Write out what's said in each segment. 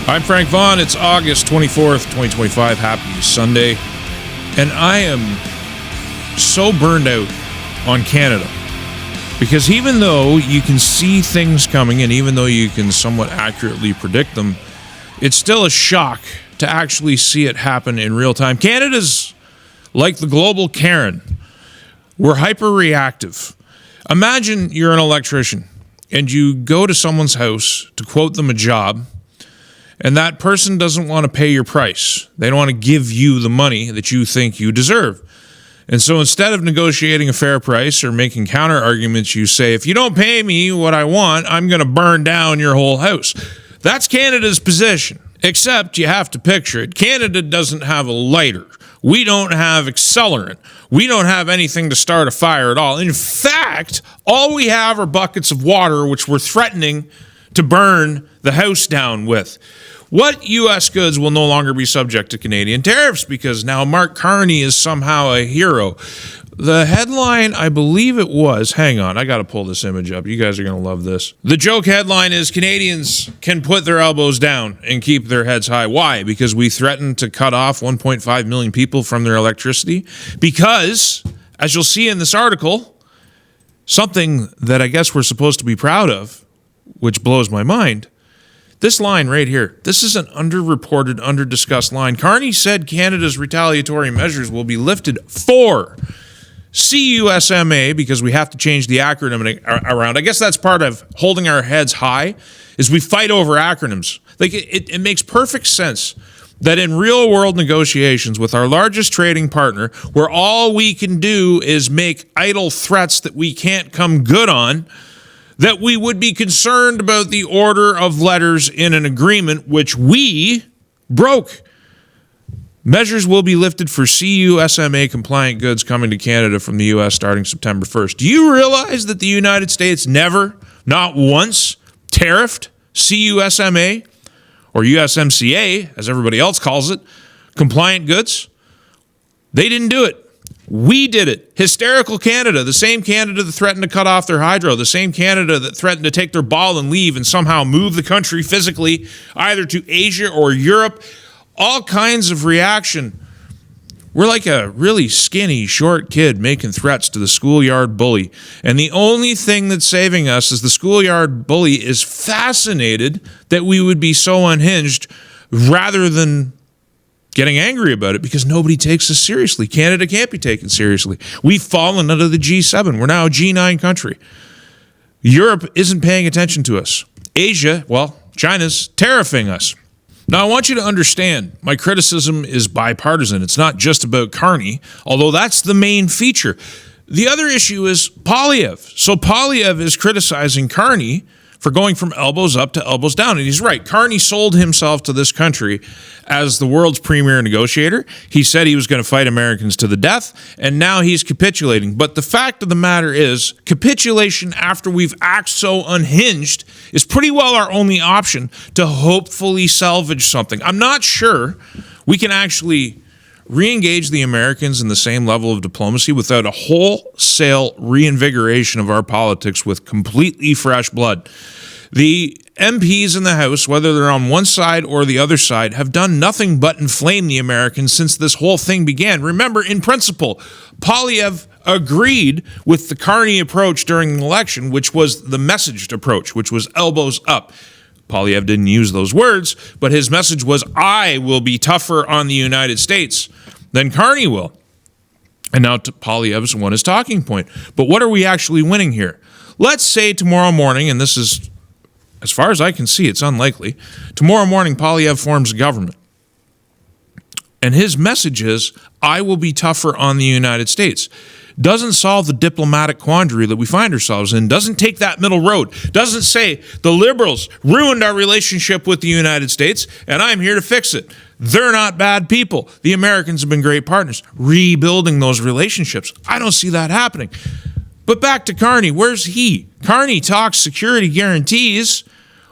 I'm Frank Vaughn. It's August 24th, 2025. Happy Sunday. And I am so burned out on Canada because even though you can see things coming and even though you can somewhat accurately predict them, it's still a shock to actually see it happen in real time. Canada's like the global Karen. We're hyper-reactive. Imagine you're an electrician and you go to someone's house to quote them a job, and that person doesn't want to pay your price. They don't want to give you the money that you think you deserve. And so instead of negotiating a fair price or making counter arguments, you say, if you don't pay me what I want, I'm going to burn down your whole house. That's Canada's position. Except you have to picture it. Canada doesn't have a lighter. We don't have accelerant. We don't have anything to start a fire at all. In fact, all we have are buckets of water, which we're threatening to burn the house down with. What U.S. goods will no longer be subject to Canadian tariffs because now Mark Carney is somehow a hero? The headline, I believe it was, hang on, I got to pull this image up. You guys are going to love this. The joke headline is Canadians can put their elbows down and keep their heads high. Why? Because we threatened to cut off 1.5 million people from their electricity? Because, as you'll see in this article, something that I guess we're supposed to be proud of, which blows my mind, this line right here, this is an underreported, underdiscussed line. Carney said Canada's retaliatory measures will be lifted for CUSMA, because we have to change the acronym around. I guess that's part of holding our heads high, is we fight over acronyms. Like it makes perfect sense that in real-world negotiations with our largest trading partner, where all we can do is make idle threats that we can't come good on, that we would be concerned about the order of letters in an agreement which we broke. Measures will be lifted for CUSMA compliant goods coming to Canada from the U.S. starting September 1st. Do you realize that the United States never, not once, tariffed CUSMA or USMCA, as everybody else calls it, compliant goods? They didn't do it. We did it. Hysterical Canada, the same Canada that threatened to cut off their hydro, the same Canada that threatened to take their ball and leave and somehow move the country physically either to Asia or Europe. All kinds of reaction. We're like a really skinny, short kid making threats to the schoolyard bully. And the only thing that's saving us is the schoolyard bully is fascinated that we would be so unhinged rather than getting angry about it because nobody takes us seriously. Canada can't be taken seriously. We've fallen under the G7. We're now a G9 country. Europe isn't paying attention to us. Asia, well, China's tariffing us. Now, I want you to understand, my criticism is bipartisan. It's not just about Carney, although that's the main feature. The other issue is Poilievre. So Poilievre is criticizing Carney for going from elbows up to elbows down. And he's right. Carney sold himself to this country as the world's premier negotiator. He said he was going to fight Americans to the death, and now he's capitulating. But the fact of the matter is, capitulation after we've acted so unhinged is pretty well our only option to hopefully salvage something. I'm not sure we can actually re-engage the Americans in the same level of diplomacy without a wholesale reinvigoration of our politics with completely fresh blood. The MPs in the House, whether they're on one side or the other side, have done nothing but inflame the Americans since this whole thing began. Remember, in principle, Poilievre agreed with the Carney approach during the election, which was the messaged approach, which was elbows up. Poilievre didn't use those words, but his message was, I will be tougher on the United States than Carney will. And now Poilievre's won his talking point. But what are we actually winning here? Let's say tomorrow morning, and this is, as far as I can see, it's unlikely, tomorrow morning Poilievre forms a government. And his message is, I will be tougher on the United States. Doesn't solve the diplomatic quandary that we find ourselves in, doesn't take that middle road, doesn't say the liberals ruined our relationship with the United States and I'm here to fix it. They're not bad people. The Americans have been great partners. Rebuilding those relationships. I don't see that happening. But back to Carney. Where's he? Carney talks security guarantees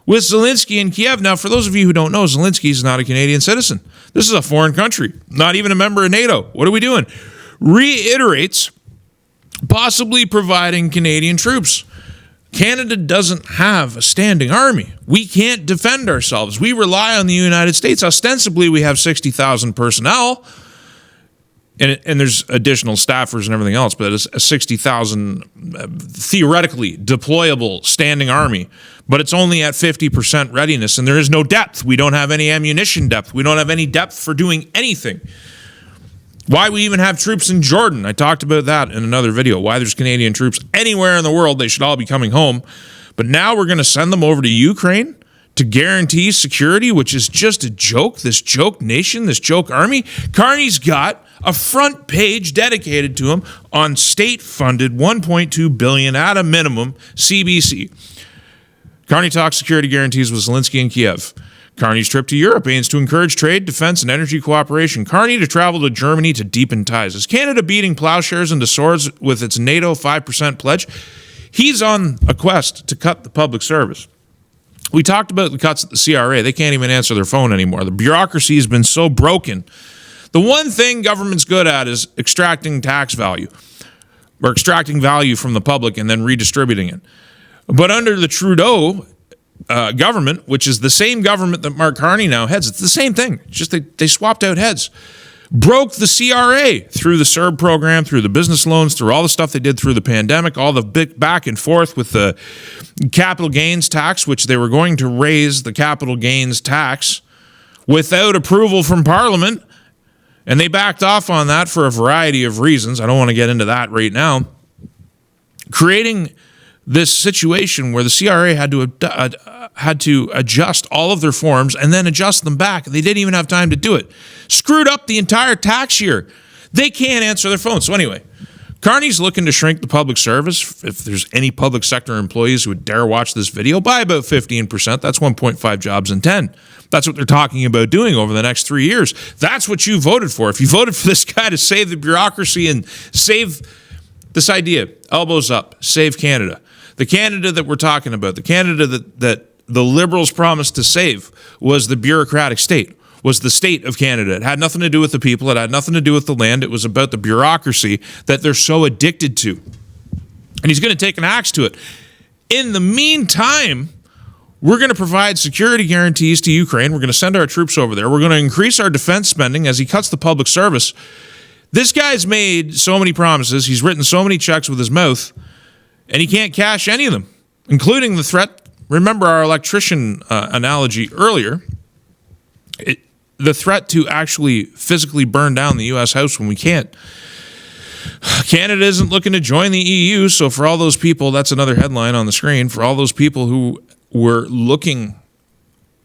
with Zelensky in Kiev. Now, for those of you who don't know, Zelensky is not a Canadian citizen. This is a foreign country, not even a member of NATO. What are we doing? Reiterates possibly providing Canadian troops. Canada doesn't have a standing army. We can't defend ourselves. We rely on the United States. Ostensibly, we have 60,000 personnel, and there's additional staffers and everything else, but it's a 60,000 theoretically deployable standing army. But it's only at 50% readiness, and there is no depth. We don't have any ammunition depth. We don't have any depth for doing anything. Why we even have troops in Jordan. I talked about that in another video. Why there's Canadian troops anywhere in the world. They should all be coming home. But now we're going to send them over to Ukraine to guarantee security, which is just a joke. This joke nation, this joke army. Carney's got a front page dedicated to him on state-funded $1.2 billion at a minimum CBC. Carney talks security guarantees with Zelensky in Kiev. Carney's trip to Europe aims to encourage trade, defense, and energy cooperation. Carney to travel to Germany to deepen ties. Is Canada beating plowshares into swords with its NATO 5% pledge? He's on a quest to cut the public service. We talked about the cuts at the CRA. They can't even answer their phone anymore. The bureaucracy has been so broken. The one thing government's good at is extracting tax value, or extracting value from the public and then redistributing it. But under the Trudeau government, which is the same government that Mark Carney now heads, it's the same thing. It's just they swapped out heads. Broke the CRA through the CERB program, through the business loans, through all the stuff they did through the pandemic, all the big back and forth with the capital gains tax, which they were going to raise the capital gains tax without approval from Parliament. And they backed off on that for a variety of reasons. I don't want to get into that right now. Creating this situation where the CRA had to adjust all of their forms and then adjust them back. They didn't even have time to do it. Screwed up the entire tax year. They can't answer their phones. So anyway, Carney's looking to shrink the public service. If there's any public sector employees who would dare watch this video, by about 15%. That's 1.5 jobs in 10. That's what they're talking about doing over the next 3 years. That's what you voted for. If you voted for this guy to save the bureaucracy and save this idea, elbows up, save Canada. The Canada that we're talking about, the Canada that the Liberals promised to save was the bureaucratic state, was the state of Canada. It had nothing to do with the people. It had nothing to do with the land. It was about the bureaucracy that they're so addicted to. And he's going to take an axe to it. In the meantime, we're going to provide security guarantees to Ukraine. We're going to send our troops over there. We're going to increase our defense spending as he cuts the public service. This guy's made so many promises. He's written so many checks with his mouth, and he can't cash any of them, including the threat. Remember our electrician analogy earlier. The threat to actually physically burn down the U.S. House when we can't. Canada isn't looking to join the EU, so for all those people, that's another headline on the screen, for all those people who were looking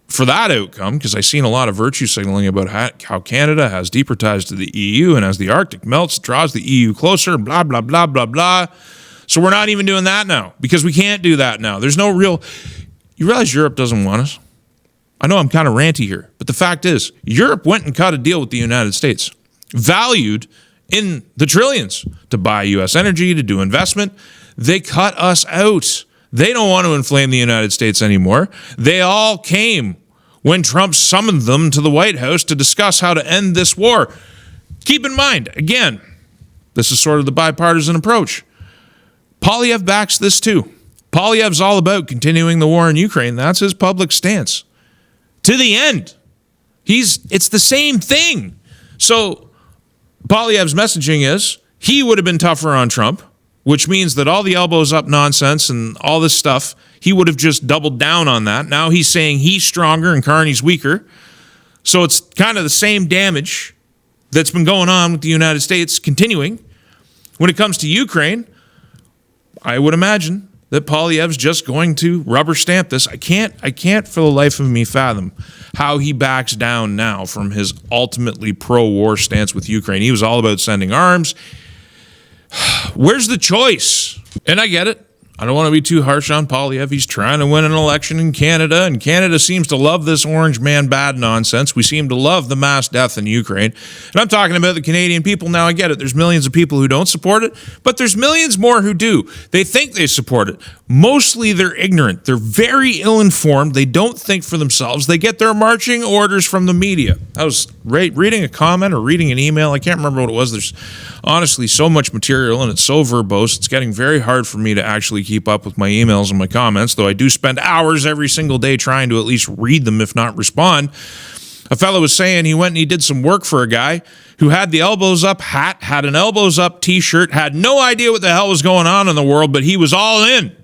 for that outcome, because I've seen a lot of virtue signaling about how Canada has deeper ties to the EU, and as the Arctic melts, it draws the EU closer, blah, blah, blah, blah, blah. So we're not even doing that now, because we can't do that now. There's no real... You realize Europe doesn't want us? I know I'm kind of ranty here, but the fact is, Europe went and cut a deal with the United States, valued in the trillions, to buy U.S. energy, to do investment. They cut us out. They don't want to inflame the United States anymore. They all came when Trump summoned them to the White House to discuss how to end this war. Keep in mind, again, this is sort of the bipartisan approach. Poilievre backs this too. Poilievre's all about continuing the war in Ukraine. That's his public stance. To the end. It's the same thing. So Poilievre's messaging is he would have been tougher on Trump, which means that all the elbows up nonsense and all this stuff, he would have just doubled down on that. Now he's saying he's stronger and Carney's weaker. So it's kind of the same damage that's been going on with the United States continuing. When it comes to Ukraine, I would imagine that Poilievre's just going to rubber stamp this. I can't for the life of me fathom how he backs down now from his ultimately pro-war stance with Ukraine. He was all about sending arms. Where's the choice? And I get it. I don't want to be too harsh on Poilievre. He's trying to win an election in Canada, and Canada seems to love this orange man bad nonsense. We seem to love the mass death in Ukraine. And I'm talking about the Canadian people. Now, I get it. There's millions of people who don't support it, but there's millions more who do. They think they support it. Mostly they're ignorant. They're very ill-informed. They don't think for themselves. They get their marching orders from the media. I was reading a comment or reading an email. I can't remember what it was. There's honestly so much material and it's so verbose. It's getting very hard for me to actually keep up with my emails and my comments, though I do spend hours every single day trying to at least read them, if not respond. A fellow was saying he went and he did some work for a guy who had the elbows up hat, had an elbows up t-shirt, had no idea what the hell was going on in the world, but he was all in.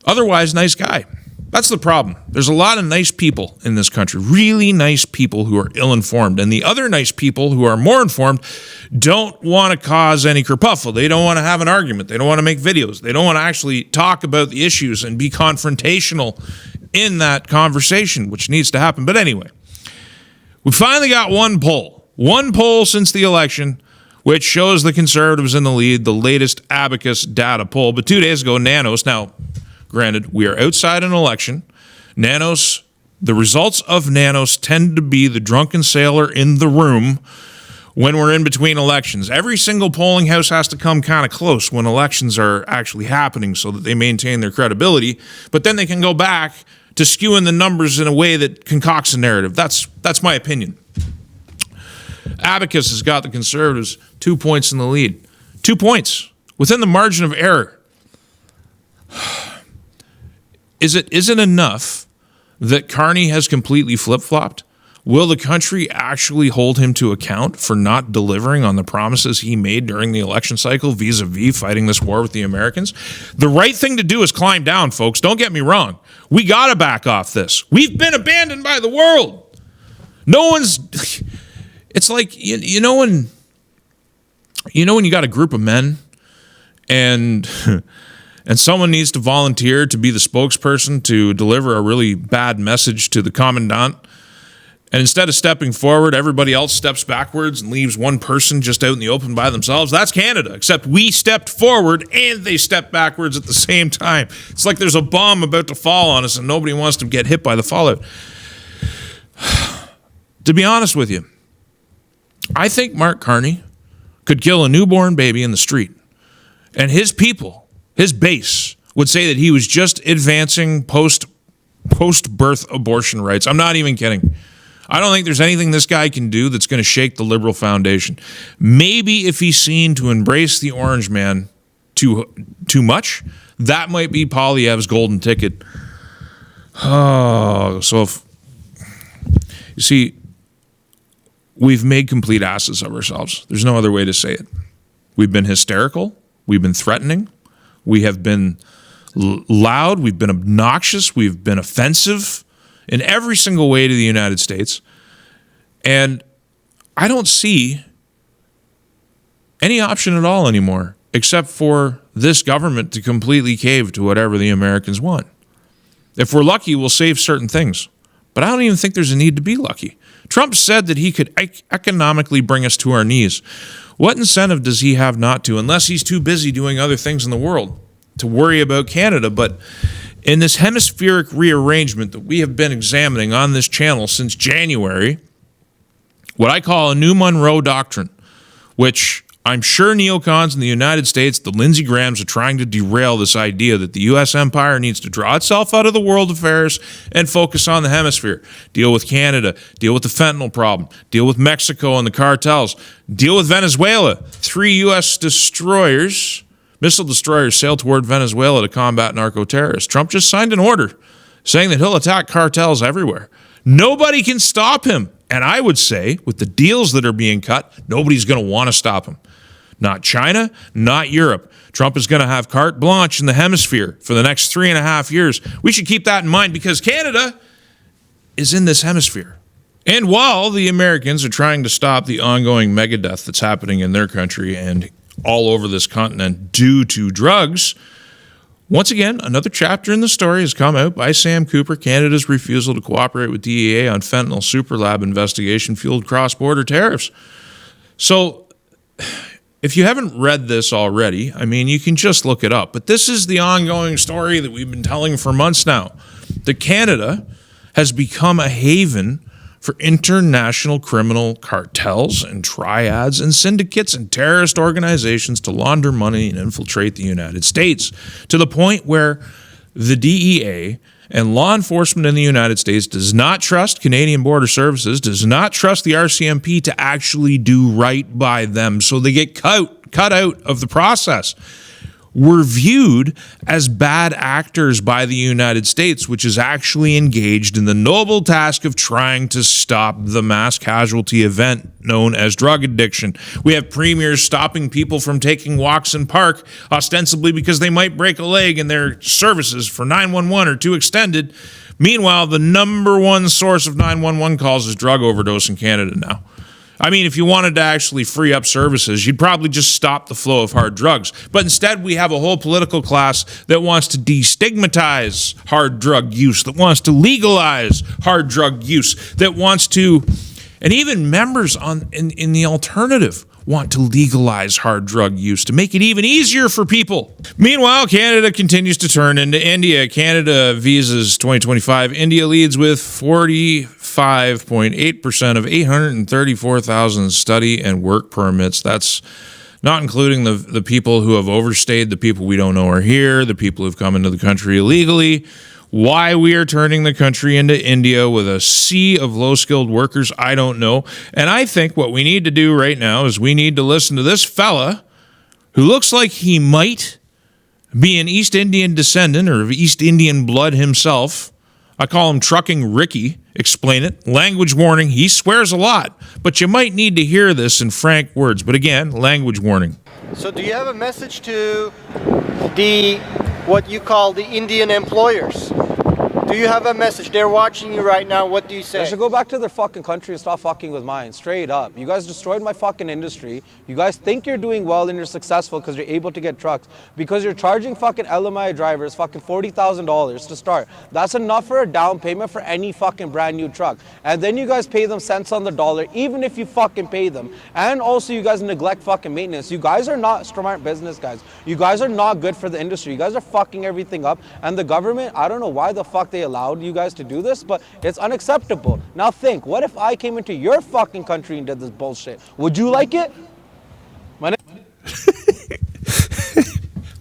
Otherwise, nice guy. That's the problem. There's a lot of nice people in this country, really nice people who are ill-informed. And the other nice people who are more informed don't want to cause any kerfuffle. They don't want to have an argument. They don't want to make videos. They don't want to actually talk about the issues and be confrontational in that conversation, which needs to happen. But anyway, we finally got one poll since the election, which shows the Conservatives in the lead, the latest Abacus data poll. But 2 days ago, Nanos, now, granted, we are outside an election. Nanos, the results of Nanos tend to be the drunken sailor in the room when we're in between elections. Every single polling house has to come kind of close when elections are actually happening so that they maintain their credibility, but then they can go back to skewing the numbers in a way that concocts a narrative. That's my opinion. Abacus has got the Conservatives 2 points in the lead. 2 points within the margin of error. Is it enough that Carney has completely flip-flopped? Will the country actually hold him to account for not delivering on the promises he made during the election cycle vis-a-vis fighting this war with the Americans? The right thing to do is climb down, folks. Don't get me wrong. We got to back off this. We've been abandoned by the world. No one's... It's like, you know when you got a group of men and... and someone needs to volunteer to be the spokesperson to deliver a really bad message to the commandant. And instead of stepping forward, everybody else steps backwards and leaves one person just out in the open by themselves. That's Canada, except we stepped forward and they stepped backwards at the same time. It's like there's a bomb about to fall on us and nobody wants to get hit by the fallout. To be honest with you, I think Mark Carney could kill a newborn baby in the street. And his people, his base, would say that he was just advancing post-birth abortion rights. I'm not even kidding. I don't think there's anything this guy can do that's going to shake the liberal foundation. Maybe if he's seen to embrace the orange man too much, that might be Poilievre's golden ticket. Oh, so if you see, we've made complete asses of ourselves. There's no other way to say it. We've been hysterical. We've been threatening. We have been loud. We've been obnoxious. We've been offensive in every single way to the United States. And I don't see any option at all anymore except for this government to completely cave to whatever the Americans want. If we're lucky, we'll save certain things. But I don't even think there's a need to be lucky. Trump said that he could economically bring us to our knees. What incentive does he have not to, unless he's too busy doing other things in the world to worry about Canada? But in this hemispheric rearrangement that we have been examining on this channel since January, what I call a new Monroe Doctrine, which I'm sure neocons in the United States, the Lindsey Grahams, are trying to derail this idea that the U.S. empire needs to draw itself out of the world affairs and focus on the hemisphere. Deal with Canada, deal with the fentanyl problem, deal with Mexico and the cartels, deal with Venezuela. 3 U.S. missile destroyers sailed toward Venezuela to combat narco-terrorists. Trump just signed an order saying that he'll attack cartels everywhere. Nobody can stop him. And I would say, with the deals that are being cut, nobody's going to want to stop him. Not China, not Europe. Trump is going to have carte blanche in the hemisphere for the next 3.5 years. We should keep that in mind because Canada is in this hemisphere. And while the Americans are trying to stop the ongoing megadeath that's happening in their country and all over this continent due to drugs, once again, another chapter in the story has come out by Sam Cooper, Canada's refusal to cooperate with DEA on fentanyl superlab investigation fueled cross-border tariffs. So if you haven't read this already, I mean, you can just look it up. But this is the ongoing story that we've been telling for months now, that Canada has become a haven for international criminal cartels and triads and syndicates and terrorist organizations to launder money and infiltrate the United States, to the point where the DEA and law enforcement in the United States does not trust Canadian Border Services, does not trust the RCMP to actually do right by them, so they get cut out of the process. We're viewed as bad actors by the United States, which is actually engaged in the noble task of trying to stop the mass casualty event known as drug addiction. We have premiers stopping people from taking walks in park, ostensibly because they might break a leg and their services for 911 are too extended. Meanwhile, the number one source of 911 calls is drug overdose in Canada now. I mean, if you wanted to actually free up services, you'd probably just stop the flow of hard drugs. But instead, we have a whole political class that wants to destigmatize hard drug use, that wants to legalize hard drug use, that wants to, and even members in the alternative want to legalize hard drug use to make it even easier for people. Meanwhile, Canada continues to turn into India. Canada visas 2025. India leads with 45.8% of 834,000 study and work permits. That's not including the people who have overstayed, the people we don't know are here, the people who've come into the country illegally. Why we are turning the country into India with a sea of low-skilled workers, I don't know. And I think what we need to do right now is we need to listen to this fella who looks like he might be an East Indian descendant or of East Indian blood himself. I call him Trucking Ricky. Explain it. Language warning. He swears a lot, but you might need to hear this in frank words. But again, language warning. So do you have a message to what you call the Indian employers? Do you have a message? They're watching you right now. What do you say? They should go back to their fucking country and stop fucking with mine. Straight up. You guys destroyed my fucking industry. You guys think you're doing well and you're successful because you're able to get trucks. Because you're charging fucking LMI drivers fucking $40,000 to start. That's enough for a down payment for any fucking brand new truck. And then you guys pay them cents on the dollar, even if you fucking pay them. And also you guys neglect fucking maintenance. You guys are not smart business guys. You guys are not good for the industry. You guys are fucking everything up. And the government, I don't know why the fuck they allowed you guys to do this, but it's unacceptable. Now think, what if I came into your fucking country and did this bullshit? Would you like it?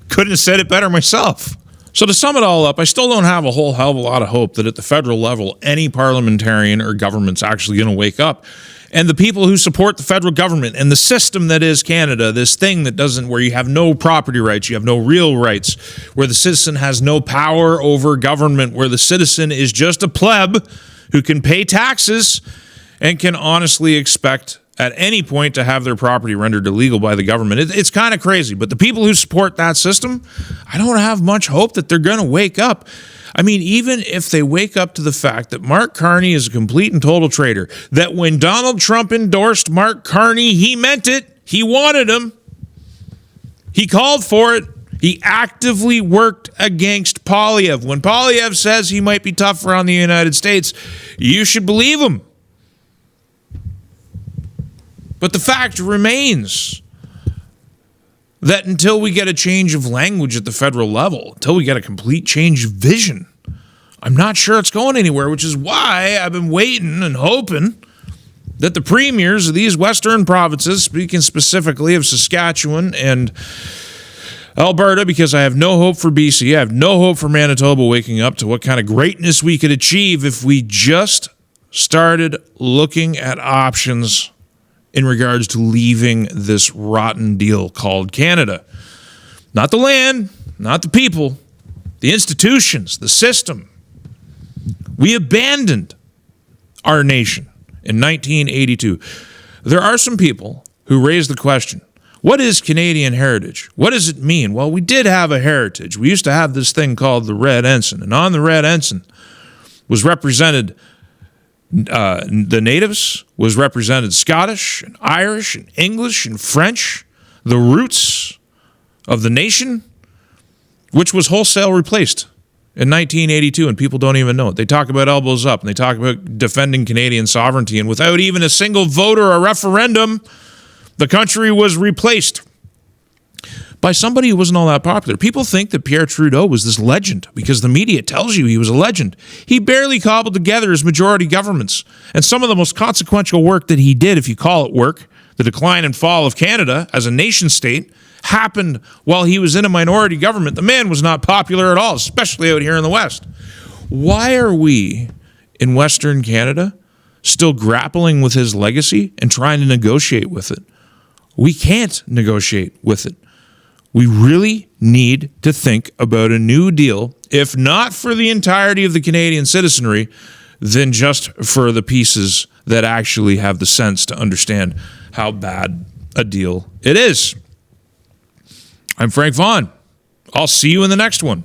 Couldn't have said it better myself. So to sum it all up, I still don't have a whole hell of a lot of hope that at the federal level, any parliamentarian or government's actually going to wake up. And the people who support the federal government and the system that is Canada, this thing that doesn't, where you have no property rights, you have no real rights, where the citizen has no power over government, where the citizen is just a pleb who can pay taxes and can honestly expect at any point to have their property rendered illegal by the government. It's kind of crazy. But the people who support that system, I don't have much hope that they're going to wake up. I mean, even if they wake up to the fact that Mark Carney is a complete and total traitor, that when Donald Trump endorsed Mark Carney, he meant it. He wanted him. He called for it. He actively worked against Poilievre. When Poilievre says he might be tougher on the United States, you should believe him. But the fact remains that until we get a change of language at the federal level, until we get a complete change of vision, I'm not sure it's going anywhere, which is why I've been waiting and hoping that the premiers of these western provinces, speaking specifically of Saskatchewan and Alberta, because I have no hope for BC, I have no hope for Manitoba waking up to what kind of greatness we could achieve if we just started looking at options in regards to leaving this rotten deal called Canada. Not the land, not the people, the institutions, the system. We abandoned our nation in 1982. There are some people who raise the question, what is Canadian heritage? What does it mean? Well, we did have a heritage. We used to have this thing called the Red Ensign, and on the Red Ensign was represented the natives, was represented Scottish and Irish and English and French, the roots of the nation, which was wholesale replaced in 1982, and people don't even know it. They talk about elbows up, and they talk about defending Canadian sovereignty, and without even a single vote or a referendum, the country was replaced by somebody who wasn't all that popular. People think that Pierre Trudeau was this legend because the media tells you he was a legend. He barely cobbled together his majority governments. And some of the most consequential work that he did, if you call it work, the decline and fall of Canada as a nation state, happened while he was in a minority government. The man was not popular at all, especially out here in the West. Why are we in Western Canada still grappling with his legacy and trying to negotiate with it? We can't negotiate with it. We really need to think about a new deal, if not for the entirety of the Canadian citizenry, then just for the pieces that actually have the sense to understand how bad a deal it is. I'm Frank Vaughn. I'll see you in the next one.